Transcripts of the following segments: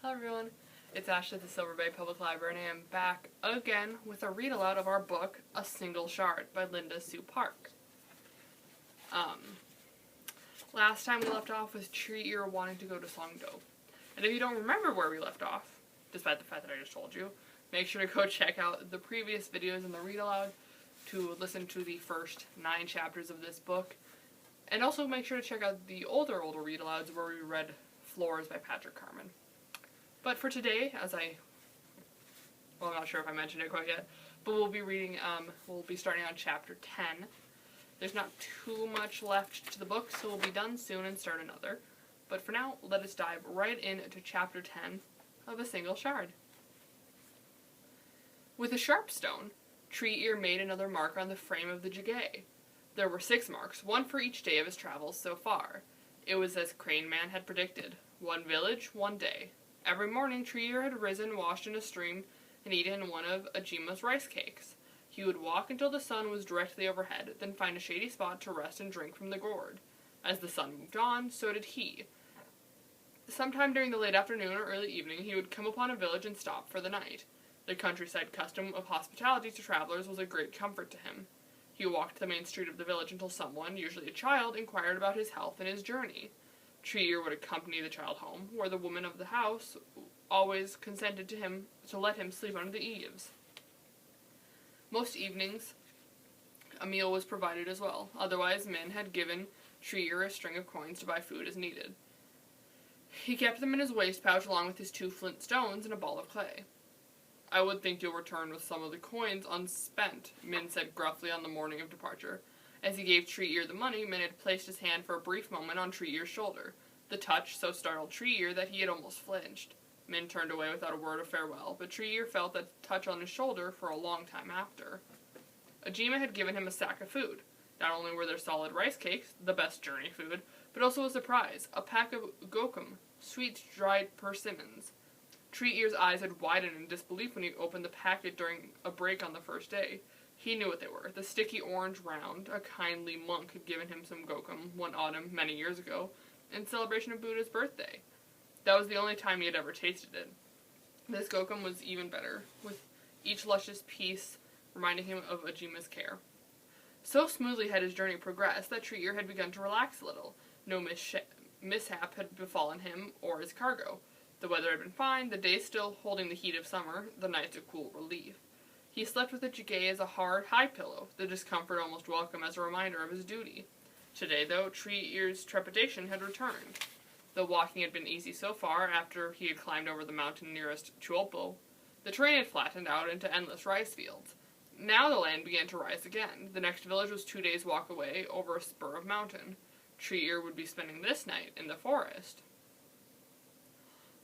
Hello everyone, it's Ashley at the Silver Bay Public Library and I am back again with a read aloud of our book, A Single Shard by Linda Sue Park. Last time we left off with Tree Ear wanting to go to Songdo. And if you don't remember where we left off, despite the fact that I just told you, make sure to go check out the previous videos in the read aloud to listen to the first 9 chapters of this book. And also make sure to check out the older read alouds where we read Floors by Patrick Carmen. But for today, I'm not sure if I mentioned it quite yet, but we'll be starting on chapter 10. There's not too much left to the book, so we'll be done soon and start another. But for now, let us dive right into chapter 10 of A Single Shard. With a sharp stone, Tree Ear made another mark on the frame of the jagay. There were 6 marks, one for each day of his travels so far. It was as Crane Man had predicted, 1 village, 1 day. Every morning, Tree Ear had risen, washed in a stream, and eaten one of Ajima's rice cakes. He would walk until the sun was directly overhead, then find a shady spot to rest and drink from the gourd. As the sun moved on, so did he. Sometime during the late afternoon or early evening, he would come upon a village and stop for the night. The countryside custom of hospitality to travelers was a great comfort to him. He walked the main street of the village until someone, usually a child, inquired about his health and his journey. Tree Ear would accompany the child home, where the woman of the house always consented to let him sleep under the eaves. Most evenings, a meal was provided as well. Otherwise, Min had given Tree Ear a string of coins to buy food as needed. He kept them in his waist pouch along with his 2 flint stones and a ball of clay. "I would think you'll return with some of the coins unspent," Min said gruffly on the morning of departure. As he gave Tree Ear the money, Min had placed his hand for a brief moment on Tree Ear's shoulder. The touch so startled Tree Ear that he had almost flinched. Min turned away without a word of farewell, but Tree Ear felt that touch on his shoulder for a long time after. Ajima had given him a sack of food. Not only were there solid rice cakes, the best journey food, but also a surprise, a pack of gokum, sweet dried persimmons. Tree Ear's eyes had widened in disbelief when he opened the packet during a break on the first day. He knew what they were. The sticky orange round. A kindly monk had given him some gokum one autumn many years ago in celebration of Buddha's birthday. That was the only time he had ever tasted it. This gokum was even better, with each luscious piece reminding him of Ajima's care. So smoothly had his journey progressed that Tree Ear had begun to relax a little. No mishap had befallen him or his cargo. The weather had been fine, the days still holding the heat of summer, the nights a cool relief. He slept with the jagay as a hard, high pillow, the discomfort almost welcome as a reminder of his duty. Today, though, Tree Ear's trepidation had returned. Though walking had been easy so far, after he had climbed over the mountain nearest Chuolpo, the terrain had flattened out into endless rice fields. Now the land began to rise again. The next village was 2 days' walk away, over a spur of mountain. Tree Ear would be spending this night in the forest.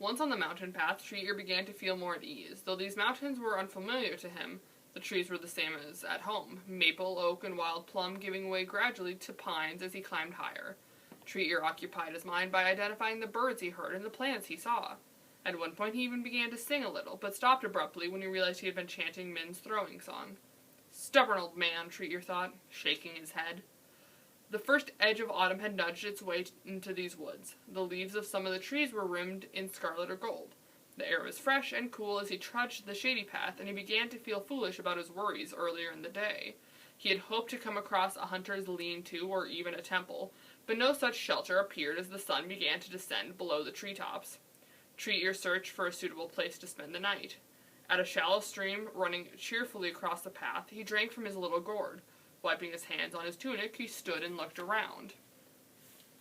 Once on the mountain path, Tree Ear began to feel more at ease. Though these mountains were unfamiliar to him, the trees were the same as at home, maple, oak, and wild plum giving way gradually to pines as he climbed higher. Tree Ear occupied his mind by identifying the birds he heard and the plants he saw. At one point he even began to sing a little, but stopped abruptly when he realized he had been chanting Min's throwing song. "Stubborn old man," Tree Ear thought, shaking his head. The first edge of autumn had nudged its way into these woods. The leaves of some of the trees were rimmed in scarlet or gold. The air was fresh and cool as he trudged the shady path, and he began to feel foolish about his worries earlier in the day. He had hoped to come across a hunter's lean-to or even a temple, but no such shelter appeared as the sun began to descend below the treetops. Tree Ear searched for a suitable place to spend the night. At a shallow stream running cheerfully across the path, he drank from his little gourd. Wiping his hands on his tunic, he stood and looked around.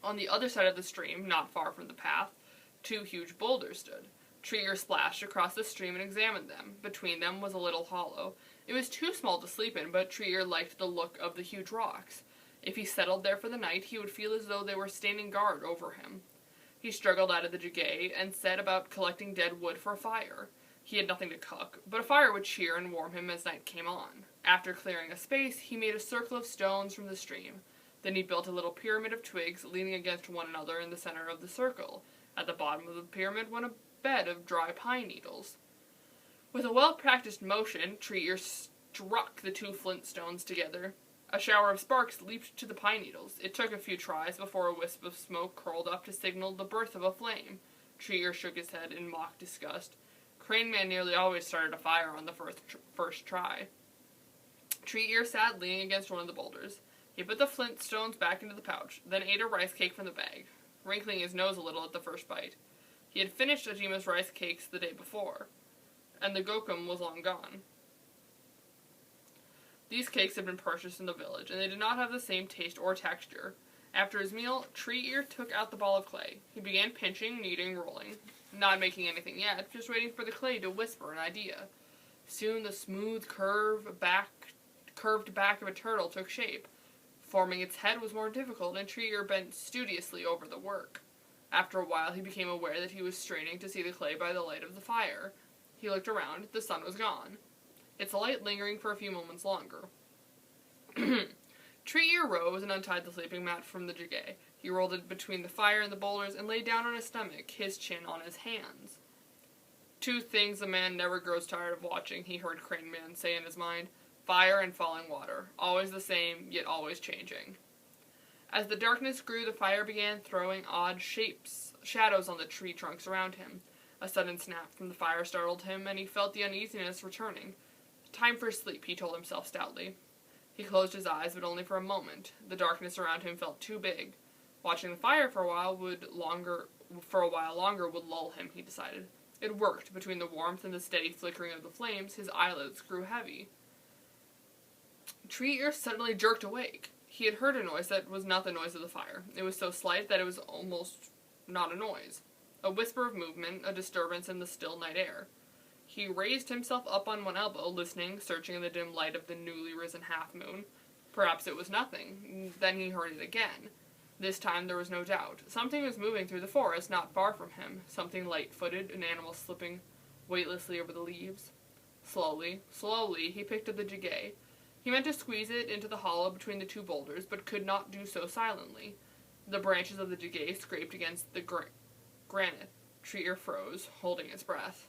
On the other side of the stream, not far from the path, 2 huge boulders stood. Tree Ear splashed across the stream and examined them. Between them was a little hollow. It was too small to sleep in, but Tree Ear liked the look of the huge rocks. If he settled there for the night, he would feel as though they were standing guard over him. He struggled out of the jagay and set about collecting dead wood for a fire. He had nothing to cook, but a fire would cheer and warm him as night came on. After clearing a space, he made a circle of stones from the stream. Then he built a little pyramid of twigs leaning against one another in the center of the circle. At the bottom of the pyramid went a bed of dry pine needles. With a well-practiced motion, Tree Ear struck the 2 flint stones together. A shower of sparks leaped to the pine needles. It took a few tries before a wisp of smoke curled up to signal the birth of a flame. Tree Ear shook his head in mock disgust. Crane Man nearly always started a fire on the first try. Tree Ear sat leaning against one of the boulders. He put the flint stones back into the pouch, then ate a rice cake from the bag, wrinkling his nose a little at the first bite. He had finished Ajima's rice cakes the day before, and the gokum was long gone. These cakes had been purchased in the village, and they did not have the same taste or texture. After his meal, Tree Ear took out the ball of clay. He began pinching, kneading, rolling. Not making anything yet, just waiting for the clay to whisper an idea. Soon the smooth, curved back of a turtle took shape. Forming its head was more difficult, and Tree Ear bent studiously over the work. After a while, he became aware that he was straining to see the clay by the light of the fire. He looked around. The sun was gone, its light lingering for a few moments longer. Tree Ear rose and untied the sleeping mat from the jjigae. He rolled it between the fire and the boulders and lay down on his stomach, his chin on his hands. Two things a man never grows tired of watching, he heard Crane Man say in his mind. Fire and falling water. Always the same, yet always changing. As the darkness grew, the fire began throwing odd shadows on the tree trunks around him. A sudden snap from the fire startled him, and he felt the uneasiness returning. Time for sleep, he told himself stoutly. He closed his eyes, but only for a moment. The darkness around him felt too big. Watching the fire for a while longer would lull him, he decided. It worked. Between the warmth and the steady flickering of the flames, his eyelids grew heavy. Tree Ear suddenly jerked awake. He had heard a noise that was not the noise of the fire. It was so slight that it was almost not a noise. A whisper of movement, a disturbance in the still night air. He raised himself up on one elbow, listening, searching in the dim light of the newly risen half-moon. Perhaps it was nothing. Then he heard it again. This time there was no doubt. Something was moving through the forest not far from him. Something light-footed, an animal slipping weightlessly over the leaves. Slowly, he picked up the jjigae. He meant to squeeze it into the hollow between the two boulders, but could not do so silently. The branches of the jjigae scraped against the granite. Tree Ear froze, holding his breath.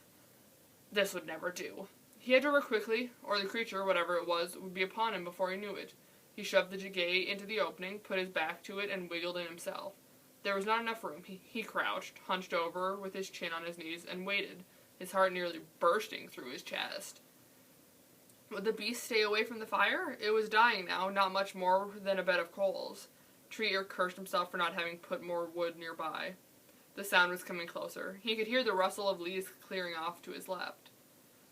This would never do. He had to work quickly, or the creature, whatever it was, would be upon him before he knew it. He shoved the jjigae into the opening, put his back to it, and wiggled in himself. There was not enough room. He crouched, hunched over with his chin on his knees, and waited, his heart nearly bursting through his chest. Would the beast stay away from the fire? It was dying now, not much more than a bed of coals. Tree Ear cursed himself for not having put more wood nearby. The sound was coming closer. He could hear the rustle of leaves clearing off to his left.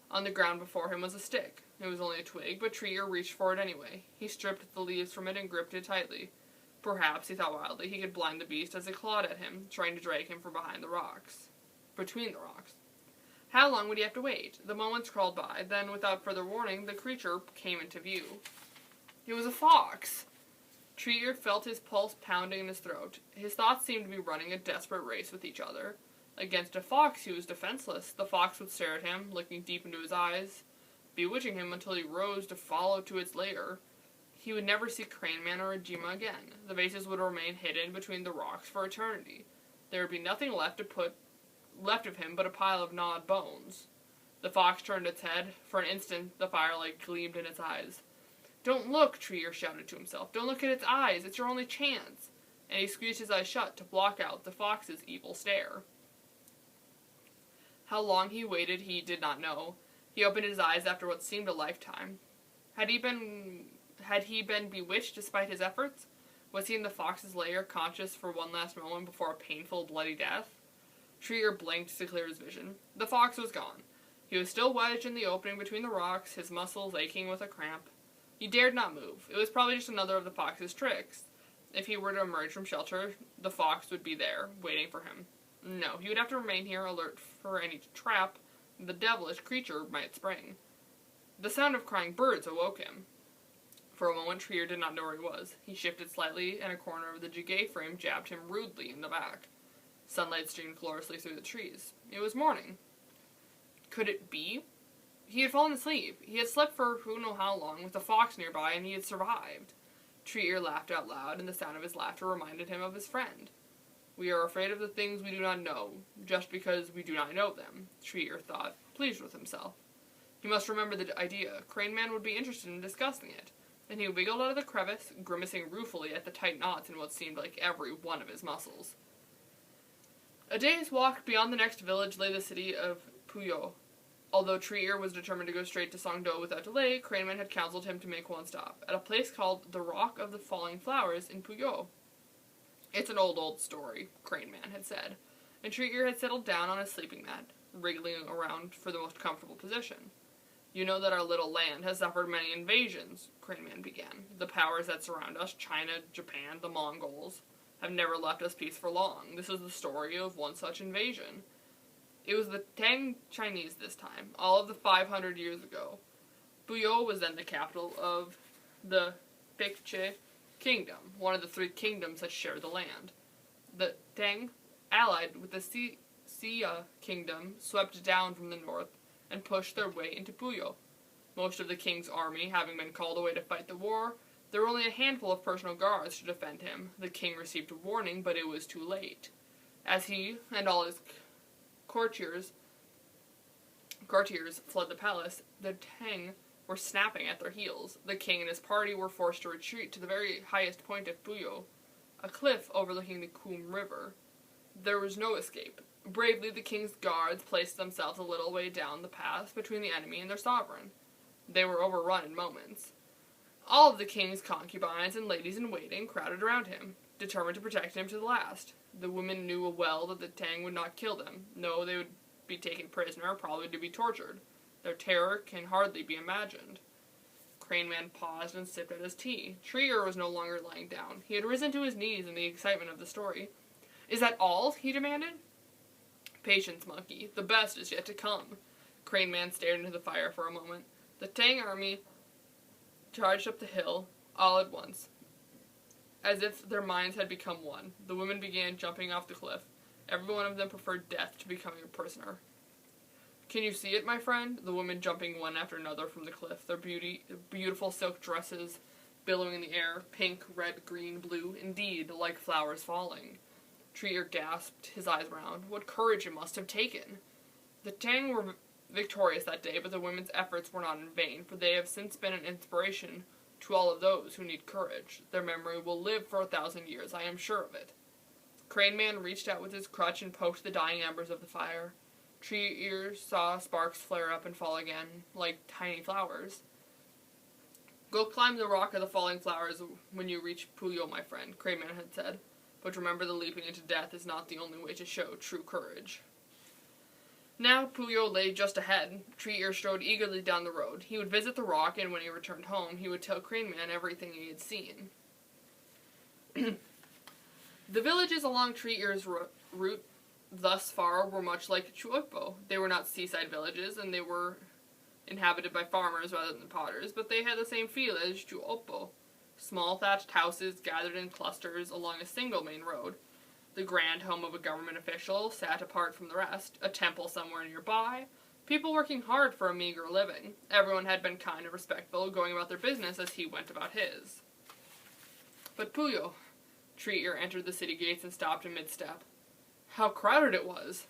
On the ground before him was a stick. It was only a twig, but Tree Ear reached for it anyway. He stripped the leaves from it and gripped it tightly. Perhaps, he thought wildly, he could blind the beast as it clawed at him, trying to drag him from between the rocks. How long would he have to wait? The moments crawled by. Then, without further warning, the creature came into view. It was a fox! Tree Ear felt his pulse pounding in his throat. His thoughts seemed to be running a desperate race with each other. Against a fox, he was defenseless. The fox would stare at him, looking deep into his eyes, bewitching him until he rose to follow to its lair. He would never see Crane Man or Ajima again. The vases would remain hidden between the rocks for eternity. There would be nothing left of him but a pile of gnawed bones. The fox turned its head. For an instant, the firelight gleamed in its eyes. "Don't look," Tree Ear shouted to himself. "Don't look at its eyes. It's your only chance." And he squeezed his eyes shut to block out the fox's evil stare. How long he waited, he did not know. He opened his eyes after what seemed a lifetime. Had he been bewitched despite his efforts? Was he in the fox's lair, conscious for one last moment before a painful, bloody death? Tree Ear blinked to clear his vision. The fox was gone. He was still wedged in the opening between the rocks, his muscles aching with a cramp. He dared not move. It was probably just another of the fox's tricks. If he were to emerge from shelter, the fox would be there, waiting for him. No, he would have to remain here, alert for any trap the devilish creature might spring. The sound of crying birds awoke him. For a moment, Tree Ear did not know where he was. He shifted slightly, and a corner of the jjigae frame jabbed him rudely in the back. Sunlight streamed gloriously through the trees. It was morning. Could it be? He had fallen asleep. He had slept for who knows how long with a fox nearby, and he had survived. Tree Ear laughed out loud, and the sound of his laughter reminded him of his friend. We are afraid of the things we do not know, just because we do not know them, Tree Ear thought, pleased with himself. He must remember the idea. Crane Man would be interested in discussing it, and he wiggled out of the crevice, grimacing ruefully at the tight knots in what seemed like every one of his muscles. A day's walk beyond the next village lay the city of Puyo. Although Tree Ear was determined to go straight to Songdo without delay, Crane Man had counseled him to make one stop, at a place called the Rock of the Falling Flowers in Puyo. It's an old story, Crane Man had said, and Tree Ear had settled down on his sleeping mat, wriggling around for the most comfortable position. You know that our little land has suffered many invasions, Crane Man began. The powers that surround us, China, Japan, the Mongols, have never left us peace for long. This is the story of one such invasion. It was the Tang Chinese this time, all of the 500 years ago. Puyo was then the capital of the Baekje Kingdom, one of the 3 kingdoms that share the land. The Tang, allied with the Xia Kingdom, swept down from the north and pushed their way into Puyo. Most of the king's army having been called away to fight the war, there were only a handful of personal guards to defend him. The king received a warning, but it was too late. As he and all his courtiers fled the palace, the Tang were snapping at their heels. The king and his party were forced to retreat to the very highest point of Puyo, a cliff overlooking the Kum River. There was no escape. Bravely, the king's guards placed themselves a little way down the path between the enemy and their sovereign. They were overrun in moments. All of the king's concubines and ladies-in-waiting crowded around him, determined to protect him to the last. The women knew well that the Tang would not kill them. No, they would be taken prisoner, probably to be tortured. Their terror can hardly be imagined. Crane Man paused and sipped at his tea. Tree Ear was no longer lying down. He had risen to his knees in the excitement of the story. "Is that all?" he demanded. "Patience, monkey. The best is yet to come." Crane Man stared into the fire for a moment. The Tang army charged up the hill, all at once, as if their minds had become one. The women began jumping off the cliff. Every one of them preferred death to becoming a prisoner. "Can you see it, my friend?" The women jumping one after another from the cliff, their beautiful silk dresses billowing in the air, pink, red, green, blue, indeed, like flowers falling. Tree Ear gasped, his eyes round. What courage it must have taken! The Tang were victorious that day, but the women's efforts were not in vain, for they have since been an inspiration to all of those who need courage. Their memory will live for 1,000 years, I am sure of it. Crane Man reached out with his crutch and poked the dying embers of the fire. Tree Ear saw sparks flare up and fall again, like tiny flowers. "Go climb the rock of the falling flowers when you reach Puyo, my friend," Crane Man had said. "But remember, the leaping into death is not the only way to show true courage." Now Puyo lay just ahead. Tree Ear strode eagerly down the road. He would visit the rock, and when he returned home, he would tell Crane Man everything he had seen. The villages along Tree Ear's route thus far were much like Chuokpo. They were not seaside villages, and they were inhabited by farmers rather than potters, but they had the same feel as Chuokpo. Small thatched houses gathered in clusters along a single main road. The grand home of a government official sat apart from the rest, a temple somewhere nearby, people working hard for a meager living. Everyone had been kind and respectful, going about their business as he went about his. But Puyo, Tree Ear entered the city gates and stopped in mid-step. How crowded it was!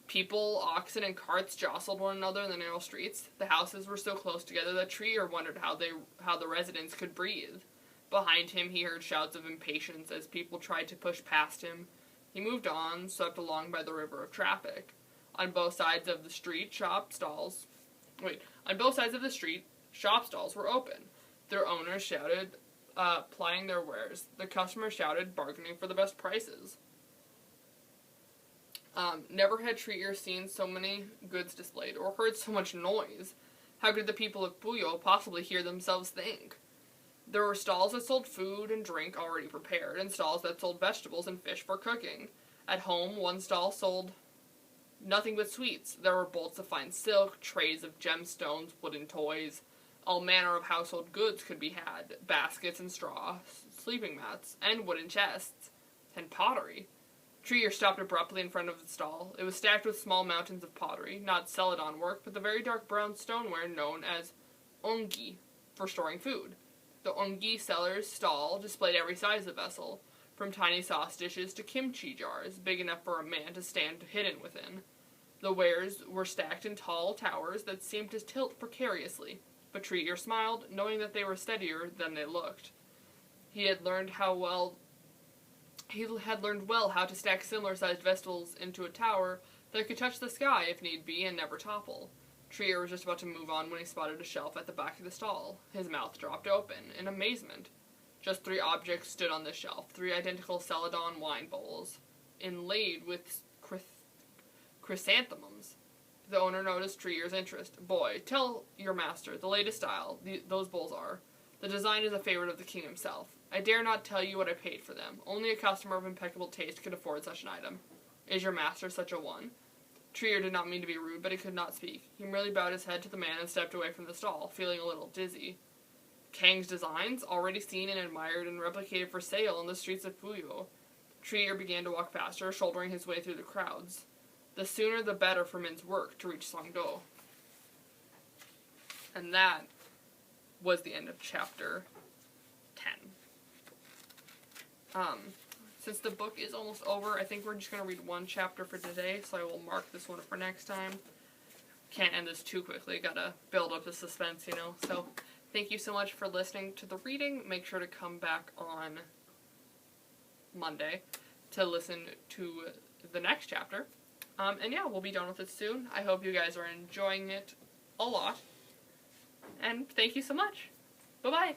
People, oxen, and carts jostled one another in the narrow streets. The houses were so close together that Tree Ear wondered how the residents could breathe. Behind him, he heard shouts of impatience as people tried to push past him. He moved on, swept along by the river of traffic. On both sides of the street, shop stalls were open. Their owners shouted, plying their wares. The customers shouted, bargaining for the best prices. Never had Tree Ear seen so many goods displayed, or heard so much noise. How could the people of Puyo possibly hear themselves think? There were stalls that sold food and drink already prepared, and stalls that sold vegetables and fish for cooking. At home, one stall sold nothing but sweets. There were bolts of fine silk, trays of gemstones, wooden toys. All manner of household goods could be had, baskets and straw, sleeping mats, and wooden chests, and pottery. Tree Ear stopped abruptly in front of the stall. It was stacked with small mountains of pottery, not celadon work, but the very dark brown stoneware known as ongi, for storing food. The ongi seller's stall displayed every size of vessel, from tiny sauce dishes to kimchi jars, big enough for a man to stand hidden within. The wares were stacked in tall towers that seemed to tilt precariously, but Tree Ear smiled, knowing that they were steadier than they looked. He had learned how well He had learned well how to stack similar-sized vessels into a tower that could touch the sky if need be and never topple. Trier was just about to move on when he spotted a shelf at the back of the stall. His mouth dropped open in amazement. Just 3 objects stood on the shelf, 3 identical Celadon wine bowls, inlaid with chrysanthemums. The owner noticed Trier's interest. "Boy, tell your master, the latest style, those bowls are. The design is a favorite of the king himself. I dare not tell you what I paid for them. Only a customer of impeccable taste could afford such an item. Is your master such a one?" Trier did not mean to be rude, but he could not speak. He merely bowed his head to the man and stepped away from the stall, feeling a little dizzy. Kang's designs, already seen and admired and replicated for sale on the streets of Puyo. Trier began to walk faster, shouldering his way through the crowds. The sooner the better for Min's work to reach Songdo. And that was the end of chapter 10. Since the book is almost over, I think we're just going to read 1 chapter for today, so I will mark this one for next time. Can't end this too quickly, gotta build up the suspense, you know. So, thank you so much for listening to the reading. Make sure to come back on Monday to listen to the next chapter. And yeah, we'll be done with it soon. I hope you guys are enjoying it a lot. And thank you so much. Bye-bye.